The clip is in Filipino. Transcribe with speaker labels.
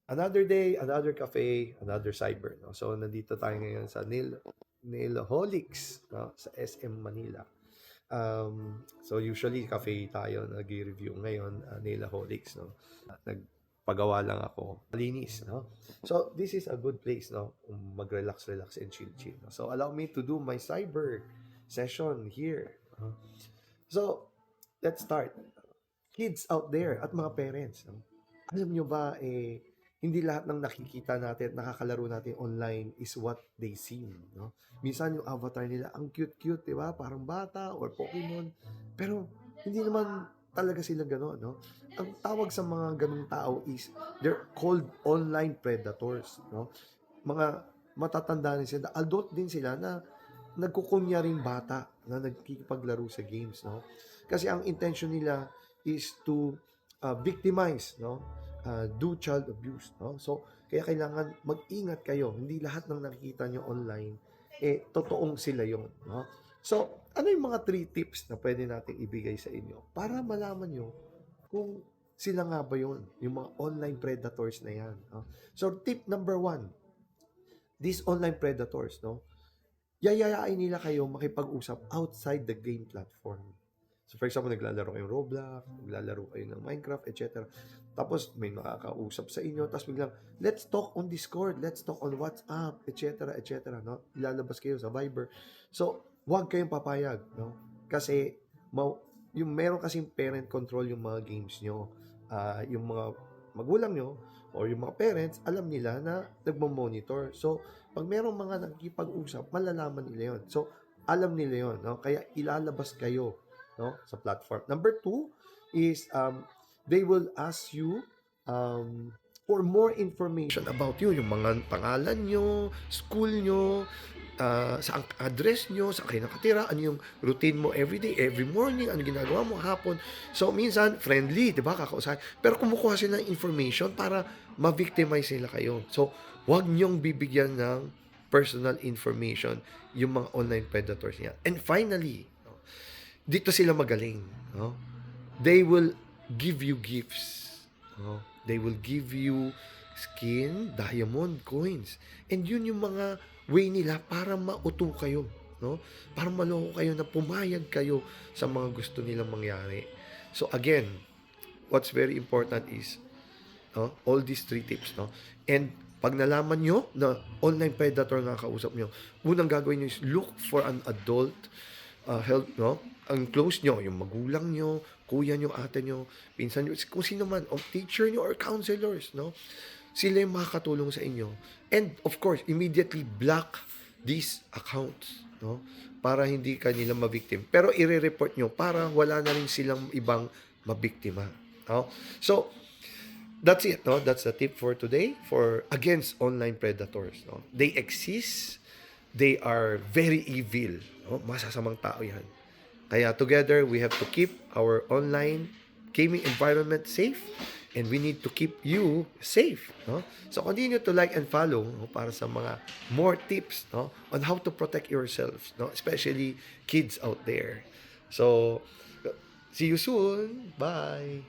Speaker 1: Another day, another cafe, another cyber, no? So, nandito tayo ngayon sa Nailholics, no? Sa SM Manila. So, usually, cafe tayo nag-review. Ngayon, Nailholics, no? Nagpagawa lang ako. Malinis, no? So, this is a good place, no? Mag-relax, relax, and chill. No? So, allow me to do my cyber session here. So, let's start. Kids out there at mga parents, no? Alam nyo ba, hindi lahat ng nakikita natin, nakakalaro natin online is what they see, no? Minsan yung avatar nila, ang cute-cute, di ba? Parang bata or Pokemon. Pero, hindi naman talaga sila gano'n, no? Ang tawag sa mga ganong tao is, they're called online predators, no? Mga matatanda din sila, adult din sila na nagkukunyaring bata na nagkikipaglaro sa games, no? Kasi ang intention nila is to victimize, no? Do child abuse, no? So, kaya kailangan mag-ingat kayo. Hindi lahat ng nakikita nyo online, totoong sila yon, no? So, ano yung mga 3 tips na pwede nating ibigay sa inyo para malaman nyo kung sila nga ba yun, yung mga online predators na yan, no? So, tip number 1, these online predators, no? Yayayain nila kayo makipag-usap outside the game platform. So for example, naglalaro kayong Roblox, naglalaro kayo ng Minecraft, etc. Tapos may makakausap sa inyo, tapos biglang, let's talk on Discord, let's talk on WhatsApp, etc. etc. No? Ilalabas kayo sa Viber. So, huwag kayong papayag, no? Kasi yung meron kasing parent control yung mga games nyo. Yung mga magulang nyo or yung mga parents, alam nila na nagmo-monitor. So, pag merong mga nakikipag-usap, malalaman nila yon. So, alam nila yon, no? Kaya ilalabas kayo, no, sa platform. Number 2 is they will ask you for more information about you, yung mga pangalan nyo, school nyo, sa address nyo, sa kayo nakatira, ano yung routine mo everyday, every morning, ano ginagawa mo hapon. So, minsan, friendly, di ba, kakausapin. Pero kumukuha sila ng information para ma-victimize nila kayo. So, huwag nyong bibigyan ng personal information yung mga online predators niya. And finally, no, dito sila magaling. No? They will give you gifts. No? They will give you skin, diamond, coins. And yun yung mga way nila para mauto kayo, no? Para maloko kayo na pumayag kayo sa mga gusto nilang mangyari. So again, what's very important is, no, all these 3 tips, no? And pag nalaman nyo na online predator na kausap nyo, unang gagawin nyo is look for an adult help, no? Ang close nyo, yung magulang nyo, kuya nyo, ate nyo, pinsan nyo, kung sino man, o teacher nyo or counselors, no? Sila yung makakatulong sa inyo. And of course, immediately block these accounts, no? Para hindi kanila mabiktim. Pero i-report nyo para wala na rin silang ibang mabiktima. No? So, that's it, no? That's the tip for today for against online predators, no? They exist. They are very evil, no? Masasamang tao 'yan. Kaya together we have to keep our online gaming environment safe and we need to keep you safe, no? So continue to like and follow, no, para sa mga more tips, no, on how to protect yourselves, no, especially kids out there. So see you soon. Bye.